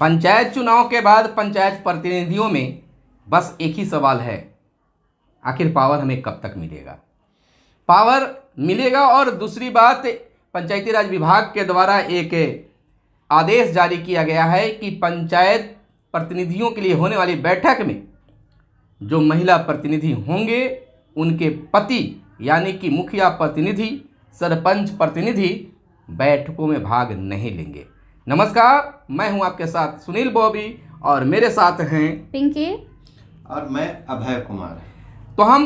पंचायत चुनाव के बाद पंचायत प्रतिनिधियों में बस एक ही सवाल है, आखिर पावर हमें कब तक मिलेगा। पावर मिलेगा। और दूसरी बात, पंचायती राज विभाग के द्वारा एक आदेश जारी किया गया है कि पंचायत प्रतिनिधियों के लिए होने वाली बैठक में जो महिला प्रतिनिधि होंगे उनके पति यानी कि मुखिया प्रतिनिधि, सरपंच प्रतिनिधि बैठकों में भाग नहीं लेंगे। नमस्कार, मैं हूं आपके साथ सुनील बॉबी और मेरे साथ हैं पिंकी और मैं अभय कुमार। तो हम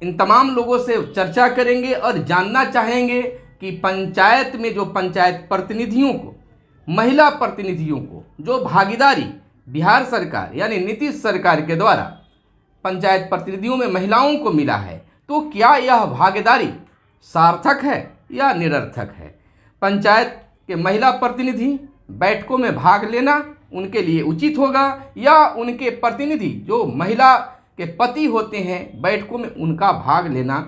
इन तमाम लोगों से चर्चा करेंगे और जानना चाहेंगे कि पंचायत में जो पंचायत प्रतिनिधियों को, महिला प्रतिनिधियों को जो भागीदारी बिहार सरकार यानी नीतीश सरकार के द्वारा पंचायत प्रतिनिधियों में महिलाओं को मिला है, तो क्या यह भागीदारी सार्थक है या निरर्थक है। पंचायत के महिला प्रतिनिधि बैठकों में भाग लेना उनके लिए उचित होगा या उनके प्रतिनिधि जो महिला के पति होते हैं बैठकों में उनका भाग लेना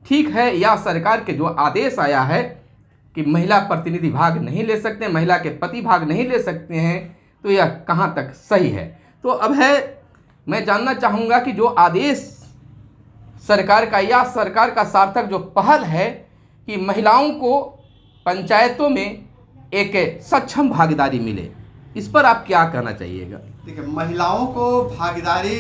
ठीक है, या सरकार के जो आदेश आया है कि महिला प्रतिनिधि भाग नहीं ले सकते, महिला के पति भाग नहीं ले सकते हैं, तो यह कहाँ तक सही है। तो अब है, मैं जानना चाहूँगा कि जो आदेश सरकार का या सरकार का सार्थक जो पहल है कि महिलाओं को पंचायतों में एक सक्षम भागीदारी मिले, इस पर आप क्या कहना चाहिएगा। देखिए, महिलाओं को भागीदारी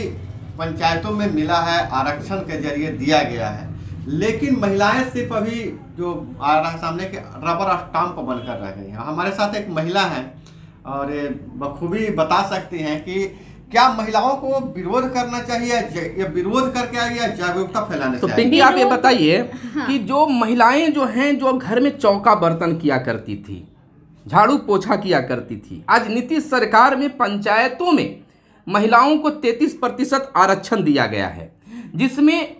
पंचायतों में मिला है, आरक्षण के जरिए दिया गया है, लेकिन महिलाएं सिर्फ अभी जो आ रहा है सामने के रबर स्टाम्प बनकर रह गई हैं। हमारे साथ एक महिला हैं और बखूबी बता सकती हैं कि क्या महिलाओं को विरोध करना चाहिए या विरोध करके या जागरूकता फैलाने तो चाहिए। पिंकी, आप ये बताइए कि जो महिलाएं जो हैं जो घर में चौका बर्तन किया करती थी, झाड़ू पोछा किया करती थी, आज नीतीश सरकार में पंचायतों में महिलाओं को 33% आरक्षण दिया गया है, जिसमें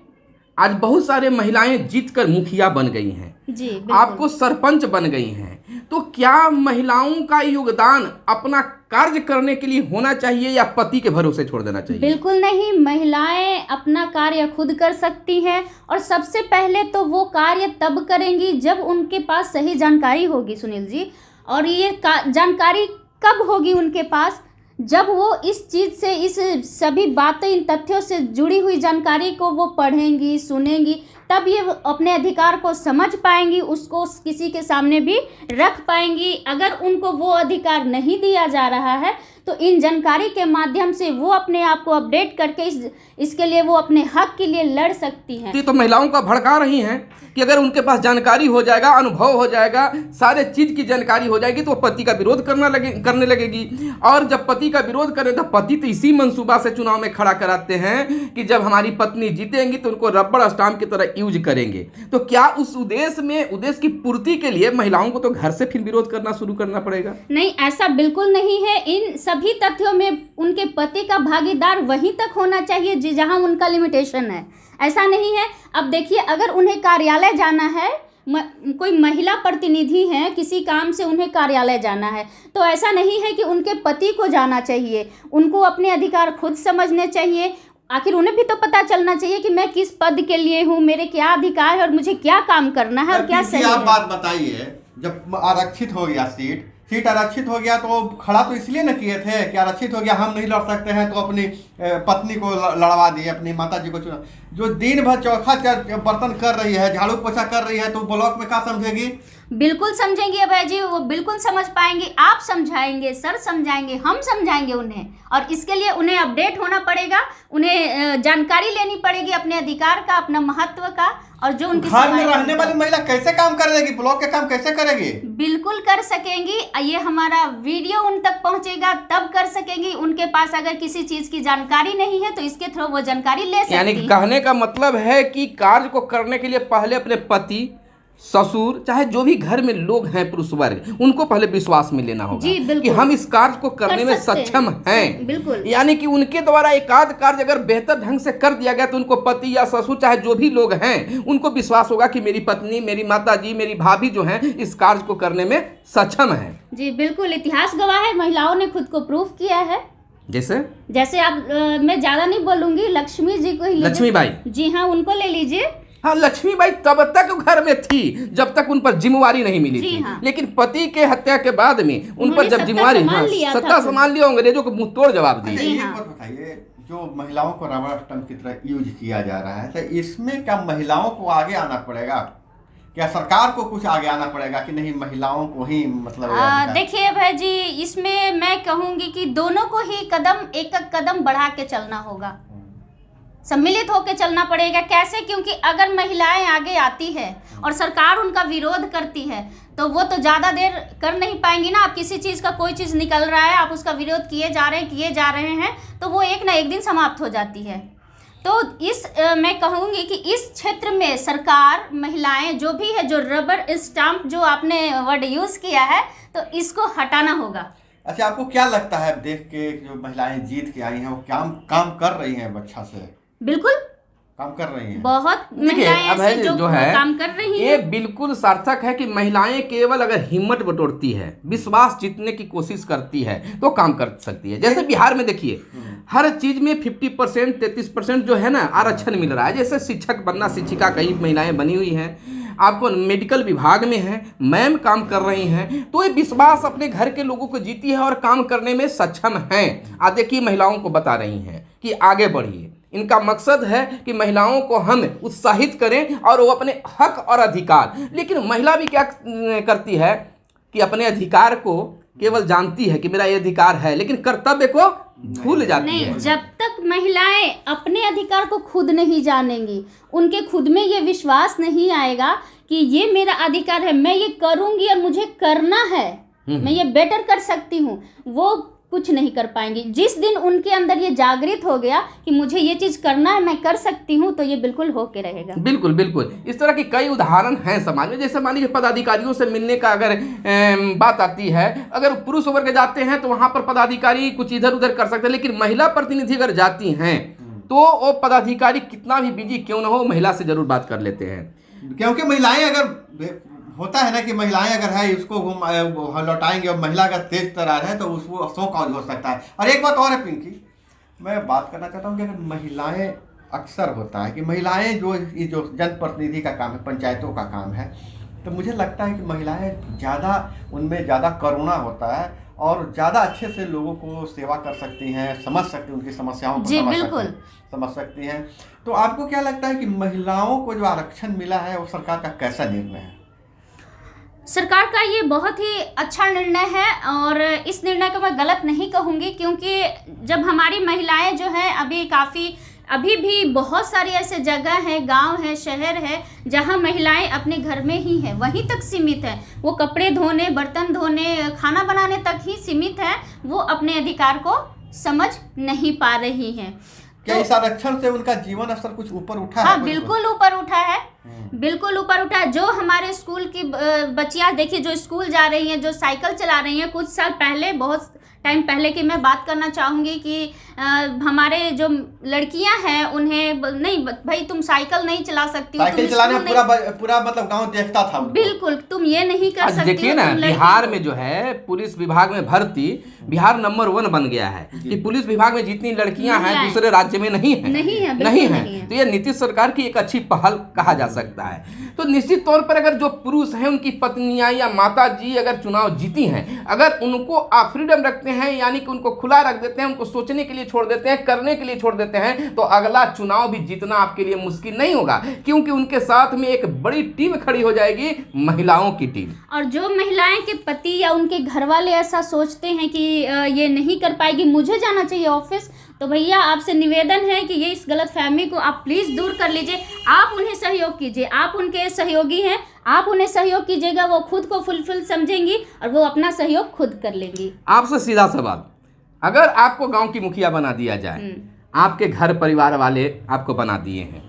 आज बहुत सारे महिलाएं जीतकर मुखिया बन गई हैं जी, आपको सरपंच बन गई हैं। तो क्या महिलाओं का योगदान अपना कार्य करने के लिए होना चाहिए या पति के भरोसे छोड़ देना चाहिए। बिल्कुल नहीं, महिलाएं अपना कार्य खुद कर सकती हैं और सबसे पहले तो वो कार्य तब करेंगी जब उनके पास सही जानकारी होगी सुनील जी। और ये जानकारी कब होगी उनके पास, जब वो इस चीज़ से, इस सभी बातें, इन तथ्यों से जुड़ी हुई जानकारी को वो पढ़ेंगी, सुनेंगी, तब ये अपने अधिकार को समझ पाएंगी, उसको किसी के सामने भी रख पाएंगी। अगर उनको वो अधिकार नहीं दिया जा रहा है तो इन जानकारी के माध्यम से वो अपने आप को अपडेट करके इसके लिए वो अपने हक के लिए लड़ सकती हैं। तो महिलाओं का भड़का रही हैं कि अगर उनके पास जानकारी हो जाएगा, अनुभव हो जाएगा, सारे चीज़ की जानकारी हो जाएगी तो पति का विरोध करने लगेगी। और जब पति का विरोध करें तो पति तो इसी मंसूबा से चुनाव में खड़ा कराते हैं कि जब हमारी पत्नी जीतेंगी तो उनको रबड़ स्टाम्प की तरह यूज करेंगे। तो क्या उस उद्देश्य की पूर्ति के लिए महिलाओं को तो घर से फिर विरोध करना शुरू करना पड़ेगा। नहीं, ऐसा बिल्कुल नहीं है। इन सभी तथ्यों में उनके पति का भागीदार वहीं तक होना चाहिए जहां उनका लिमिटेशन है, ऐसा नहीं है। अब देखिए, अगर उन्हें कार्यालय जाना है, कोई महिला प्रतिनिधि हैं, किसी काम से उन्हें कार्यालय जाना है, तो ऐसा नहीं है कि उनके पति को जाना चाहिए। उनको अपने अधिकार खुद समझने चाहिए। आखिर उन्हें भी तो पता चलना चाहिए कि मैं किस पद के लिए हूँ, मेरे क्या अधिकार है और मुझे क्या काम करना है और क्या सही है। आप बात बताइए, जब आरक्षित हो गया सीट आरक्षित हो गया तो खड़ा तो इसलिए न किए थे कि आरक्षित हो गया, हम नहीं लड़ सकते हैं, तो अपनी पत्नी को लड़वा दिए, अपनी माता जी को चुना। जो दिन भर चौखा बर्तन कर रही है, झाड़ू पोछा कर रही है, तो ब्लॉक में क्या समझेगी। बिल्कुल समझेंगे अभय जी, वो बिल्कुल समझ पाएंगे। आप समझाएंगे, सर समझाएंगे, हम समझाएंगे उन्हें, और इसके लिए उन्हें अपडेट होना पड़ेगा, उन्हें जानकारी लेनी पड़ेगी अपने अधिकार का, अपना महत्व का। और जो उनकी घर में रहने वाली महिला कैसे काम करेगी, ब्लॉक के काम कैसे करेगी। बिल्कुल कर सकेंगी। ये हमारा वीडियो उन तक पहुंचेगा तब कर सकेंगी। उनके पास अगर किसी चीज की जानकारी नहीं है तो इसके थ्रू वो जानकारी ले सकती है। यानी कहने का मतलब है कि कार्य को करने के लिए पहले अपने पति, ससुर, चाहे जो भी घर में लोग हैं पुरुष वर्ग, उनको पहले विश्वास में लेना होगा कि हम इस कार्य को करने में सक्षम हैं। बिल्कुल, यानी कि उनके द्वारा एकाध कार्य अगर बेहतर ढंग से कर दिया गया तो उनको पति या ससुर, चाहे जो भी लोग हैं, उनको विश्वास होगा कि मेरी पत्नी, मेरी माता जी, मेरी भाभी जो हैं इस कार्य को करने में सक्षम है। जी बिल्कुल, इतिहास गवाह है, महिलाओं ने खुद को प्रूफ किया है। जैसे आप मैं ज्यादा नहीं बोलूंगी, लक्ष्मी जी को ही, लक्ष्मीबाई, जी हाँ, उनको ले लीजिए। हाँ, लक्ष्मीबाई तब तक घर में थी जब तक उन पर जिम्मेवारी नहीं मिली जी थी। हाँ। लेकिन पति के हत्या के बाद में उन पर उन्होंने जब सत्ता जिम्मेवारी, संभाल हाँ, लिया था सत्ता तो। संभाल लिया, अंग्रेजों को मुंह तोड़ जवाब दी। अच्छा, जी एक हाँ। बात बताइए, जो महिलाओं को रबर स्टंप की तरह यूज किया जा रहा है, तो इसमें क्या महिलाओं को आगे आना पड़ेगा? क्या सरकार को कुछ आगे आना पड़ेगा कि नहीं महिलाओं को ही मतलब ये अधिकार? देखिए भाई जी, इसमें मैं कहूंगी कि दोनों को ही एक एक कदम बढ़ा के चलना होगा, सम्मिलित होकर चलना पड़ेगा। कैसे? क्योंकि अगर महिलाएं आगे आती है और सरकार उनका विरोध करती है तो वो तो ज़्यादा देर कर नहीं पाएंगी ना। आप किसी चीज़ का कोई चीज़ निकल रहा है, आप उसका विरोध किए जा रहे हैं तो वो एक ना एक दिन समाप्त हो जाती है। तो मैं कहूँगी कि इस क्षेत्र में सरकार, महिलाएं जो भी है, जो रबर स्टाम्प जो आपने वर्ड यूज़ किया है, तो इसको हटाना होगा। अच्छा, आपको क्या लगता है देख के जो महिलाएं जीत के आई हैं वो काम कर रही हैं अच्छा से? बिल्कुल काम कर रही हैं। बहुत देखिए, महिलाएं अब ऐसे है जो जो है काम कर रही ये हैं। बिल्कुल सार्थक है कि महिलाएं केवल अगर हिम्मत बटोरती है, विश्वास जीतने की कोशिश करती है तो काम कर सकती है। जैसे बिहार में देखिए, हर चीज में 50% 33% जो है ना आरक्षण मिल रहा है। जैसे शिक्षक बनना, शिक्षिका कई महिलाएं बनी हुई हैं, आपको मेडिकल विभाग में है, मैम काम कर रही हैं। तो ये विश्वास अपने घर के लोगों को जीती है और काम करने में सक्षम हैं। आज देखिए, महिलाओं को बता रही हैं कि आगे बढ़िए। इनका मकसद है कि महिलाओं को हम उत्साहित करें और वो अपने हक और अधिकार, लेकिन महिला भी क्या करती है कि अपने अधिकार को केवल जानती है कि मेरा ये अधिकार है, लेकिन कर्तव्य को भूल जाती नहीं, है। जब तक महिलाएं अपने अधिकार को खुद नहीं जानेंगी, उनके खुद में ये विश्वास नहीं आएगा कि ये मेरा अधिकार है, मैं ये करूंगी और मुझे करना है, मैं ये बेटर कर सकती हूँ, वो कुछ नहीं कर पाएंगी। जिस दिन उनके अंदर ये जागृत हो गया कि मुझे ये चीज़ करना है, मैं कर सकती हूँ, तो ये बिल्कुल होके रहेगा। बिल्कुल बिल्कुल, इस तरह के कई उदाहरण हैं समाज में। जैसे मान लीजिए पदाधिकारियों से मिलने का अगर बात आती है, अगर पुरुष वर्ग जाते हैं तो वहाँ पर पदाधिकारी कुछ इधर उधर कर सकते हैं, लेकिन महिला प्रतिनिधि अगर जाती हैं तो वो पदाधिकारी कितना भी बिजी क्यों ना हो, महिला से जरूर बात कर लेते हैं। क्योंकि महिलाएं अगर होता है ना कि महिलाएं अगर है इसको लौटाएंगे और महिला अगर तेज तरार है तो उसको शो कॉज हो सकता है। और एक बात और है पिंकी, मैं बात करना चाहता हूँ कि अगर महिलाएं, अक्सर होता है कि महिलाएं जो जनप्रतिनिधि का काम है, पंचायतों का काम है, तो मुझे लगता है कि महिलाएं ज़्यादा, उनमें ज़्यादा करुणा होता है और ज़्यादा अच्छे से लोगों को सेवा कर सकती हैं, समझ सकती हैं, उनकी समस्याओं को समझ सकती हैं। तो आपको क्या लगता है कि महिलाओं को जो आरक्षण मिला है वो सरकार का कैसा निर्णय है? सरकार का ये बहुत ही अच्छा निर्णय है और इस निर्णय को मैं गलत नहीं कहूँगी, क्योंकि जब हमारी महिलाएं जो हैं अभी भी बहुत सारी ऐसे जगह हैं, गांव है, शहर है, जहां महिलाएं अपने घर में ही हैं, वहीं तक सीमित है। वो कपड़े धोने, बर्तन धोने, खाना बनाने तक ही सीमित है, वो अपने अधिकार को समझ नहीं पा रही हैं। क्या इस आरक्षण से उनका जीवन स्तर कुछ ऊपर उठा है? हाँ, बिल्कुल ऊपर उठा है, बिल्कुल ऊपर उठा है। जो हमारे स्कूल की बच्चियां देखिए, जो स्कूल जा रही हैं, जो साइकिल चला रही हैं, कुछ साल पहले, बहुत टाइम पहले की मैं बात करना चाहूँगी कि हमारे जो लड़कियां हैं उन्हें नहीं, भाई तुम साइकिल नहीं चला सकती, साइकिल चलाने पूरा मतलब गांव देखता था। बिल्कुल, तुम ये नहीं कर सकती। देखिए ना, बिहार में जो है पुलिस विभाग में भर्ती, बिहार नंबर 1 बन गया है कि पुलिस विभाग में जितनी लड़कियां हैं दूसरे राज्य में नहीं है। तो ये नीतीश सरकार की एक अच्छी पहल कहा जा सकता है। तो निश्चित तौर पर अगर जो पुरुष हैं, उनकी पत्नियां या माता जी अगर चुनाव जीती हैं, अगर उनको आप फ्रीडम रखते हैं, यानी कि उनको खुला रख देते हैं, उनको सोचने के लिए छोड़ देते हैं, करने के लिए छोड़ देते हैं, तो अगला चुनाव भी जीतना आपके लिए मुश्किल नहीं होगा, क्योंकि उनके साथ में एक बड़ी टीम खड़ी हो जाएगी, महिलाओं की टीम। और जो महिलाएं के पति या उनके घर वाले ऐसा सोचते हैं कि ये नहीं कर पाएगी, मुझे जाना चाहिए ऑफिस, तो भैया आपसे निवेदन है कि ये इस गलतफहमी को आप प्लीज़ दूर कर लीजिए। आप उन्हें सहयोग कीजिए, आप उनके सहयोगी हैं, आप उन्हें सहयोग कीजिएगा, वो खुद को फुलफिल समझेंगी और वो अपना सहयोग खुद कर लेंगी। आपसे सीधा सवाल, अगर आपको गांव की मुखिया बना दिया जाए, आपके घर परिवार वाले आपको बना दिए हैं,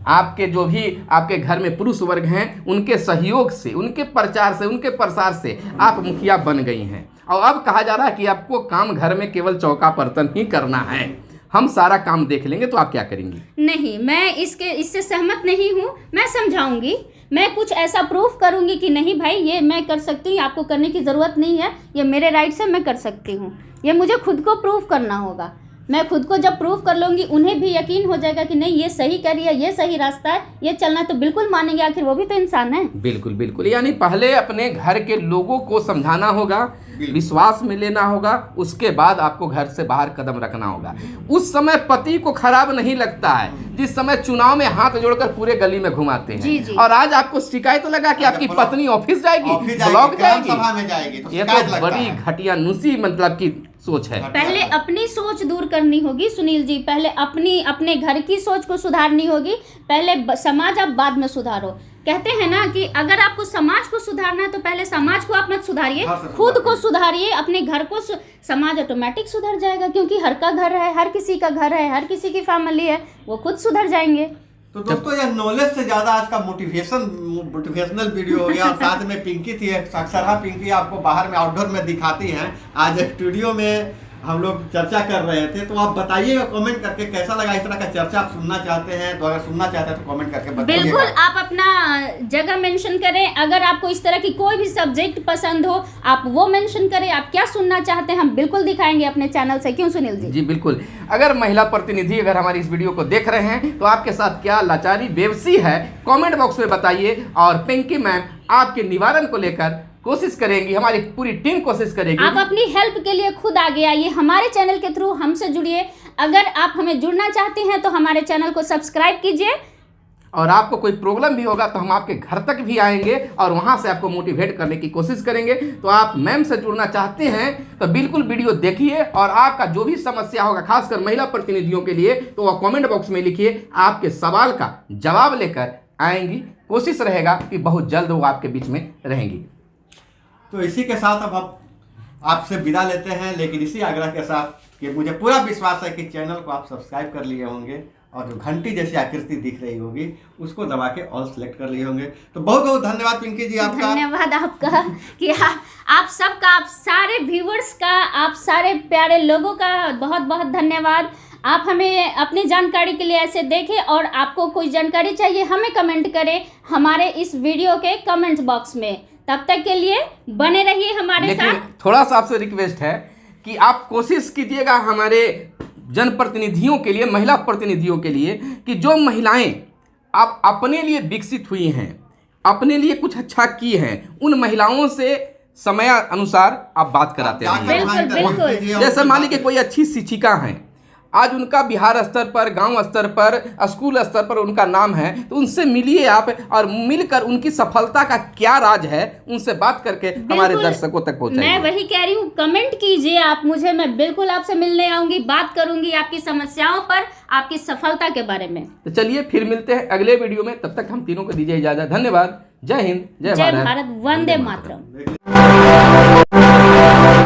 आपके जो भी आपके घर में पुरुष वर्ग हैं, उनके सहयोग से, उनके प्रचार से, उनके प्रसार से आप मुखिया बन गई हैं, और अब कहा जा रहा है कि आपको काम घर में केवल चौका बर्तन ही करना है, हम सारा काम देख लेंगे, तो आप क्या करेंगी? नहीं, मैं इससे सहमत नहीं हूँ। मैं समझाऊंगी, मैं कुछ ऐसा प्रूफ करूंगी कि नहीं भाई ये मैं कर सकती हूँ, आपको करने की ज़रूरत नहीं है, ये मेरे राइट से मैं कर सकती हूँ, ये मुझे खुद को प्रूफ करना होगा। मैं खुद को जब प्रूव कर लूँगी, उन्हें भी यकीन हो जाएगा कि नहीं ये सही कर रही है, ये सही रास्ता है, ये चलना है, तो बिल्कुल मानेंगे, आखिर वो भी तो इंसान है। बिल्कुल बिल्कुल, यानी पहले अपने घर के लोगों को समझाना होगा, विश्वास में लेना होगा, उसके बाद आपको घर से बाहर कदम रखना होगा। उस समय पति को खराब नहीं लगता है जिस समय चुनाव में हाथ जोड़कर पूरे गली में घुमाते जी, हैं। जी। और आज आपको शिकायत लगा कि आपकी पत्नी ऑफिस जाएगी, ब्लॉक जाएगी, सभा में जाएगी, तो ये शिकायत तो लगता बड़ी है। घटिया नुसी मतलब की सोच है। पहले अपनी सोच दूर करनी होगी सुनील जी, पहले अपने घर की सोच को सुधारनी होगी। पहले समाज, आप बाद में सुधारो। कहते हैं ना कि अगर आपको समाज को सुधारना है तो पहले समाज को आप मत सुधारिए, खुद को सुधारिए, अपने घर को समाज ऑटोमेटिक सुधर जाएगा, क्योंकि हर का घर है, हर किसी का घर है, हर किसी की फैमिली है, वो खुद सुधर जाएंगे। तो दोस्तों यह नॉलेज से ज्यादा आज का मोटिवेशनल वीडियो हो गया। और साथ में पिंकी थी, अक्सर पिंकी आपको बाहर में आउटडोर में दिखाती हैं, आज स्टूडियो में हम लोग चर्चा कर रहे थे। तो आप बताइएगा कमेंट करके कैसा लगा, इस तरह का चर्चा आप सुनना चाहते हैं तो अगर सुनना चाहते हैं तो कमेंट करके बताइएगा। बिल्कुल, आप अपना जगह मेंशन करें। अगर आपको इस तरह की कोई भी सब्जेक्ट पसंद हो, आप वो मेंशन करें, आप क्या सुनना चाहते हैं, हम बिल्कुल दिखाएंगे अपने चैनल से। क्यों सुनील जी? जी बिल्कुल। अगर महिला प्रतिनिधि अगर हमारी इस वीडियो को देख रहे हैं तो आपके साथ क्या लाचारी बेबसी है, कमेंट बॉक्स में बताइए। और पिंकी मैम आपके निवारण को लेकर कोशिश करेंगी, हमारी पूरी टीम कोशिश करेगी। आप अपनी हेल्प के लिए खुद आगे आइए, हमारे चैनल के थ्रू हमसे जुड़िए। अगर आप हमें जुड़ना चाहते हैं तो हमारे चैनल को सब्सक्राइब कीजिए। और आपको कोई प्रॉब्लम भी होगा तो हम आपके घर तक भी आएंगे और वहां से आपको मोटिवेट करने की कोशिश करेंगे। तो आप मैम से जुड़ना चाहते हैं तो बिल्कुल वीडियो देखिए और आपका जो भी समस्या होगा, खासकर महिला प्रतिनिधियों के लिए, तो वह कमेंट बॉक्स में लिखिए। आपके सवाल का जवाब लेकर आएंगी, कोशिश रहेगा कि बहुत जल्द वो आपके बीच में रहेंगी। तो इसी के साथ अब हम आपसे विदा लेते हैं, लेकिन इसी आग्रह के साथ कि मुझे पूरा विश्वास है कि चैनल को आप सब्सक्राइब कर लिए होंगे और जो घंटी जैसी आकृति दिख रही होगी उसको दबा के ऑल सेलेक्ट कर लिए होंगे। तो बहुत बहुत धन्यवाद पिंकी जी आपका। धन्यवाद आपका कि आप सबका, आप सारे व्यूवर्स का, आप सारे प्यारे लोगों का बहुत बहुत धन्यवाद। आप हमें अपनी जानकारी के लिए ऐसे देखें, और आपको कोई जानकारी चाहिए हमें कमेंट करें हमारे इस वीडियो के कमेंट्स बॉक्स में। तब तक के लिए बने रहिए हमारे साथ। थोड़ा सा आपसे रिक्वेस्ट है कि आप कोशिश कीजिएगा हमारे जनप्रतिनिधियों के लिए, महिला प्रतिनिधियों के लिए, कि जो महिलाएं आप अपने लिए विकसित हुई हैं, अपने लिए कुछ अच्छा की हैं, उन महिलाओं से समय अनुसार आप बात कराते रहिए। बिल्कुल। जैसे मान लीजिए कोई अच्छी शिक्षिका हैं, आज उनका बिहार स्तर पर, गांव स्तर पर, स्कूल स्तर पर उनका नाम है, तो उनसे मिलिए आप, और मिलकर उनकी सफलता का क्या राज है उनसे बात करके हमारे दर्शकों तक पहुंचाइए। मैं वही कह रही हूँ, कमेंट कीजिए आप मुझे, मैं बिल्कुल आपसे मिलने आऊंगी, बात करूंगी आपकी समस्याओं पर, आपकी सफलता के बारे में। तो चलिए फिर मिलते हैं अगले वीडियो में, तब तक हम तीनों को दीजिए इजाजत। धन्यवाद। जय हिंद, जय भारत, वंदे मातरम।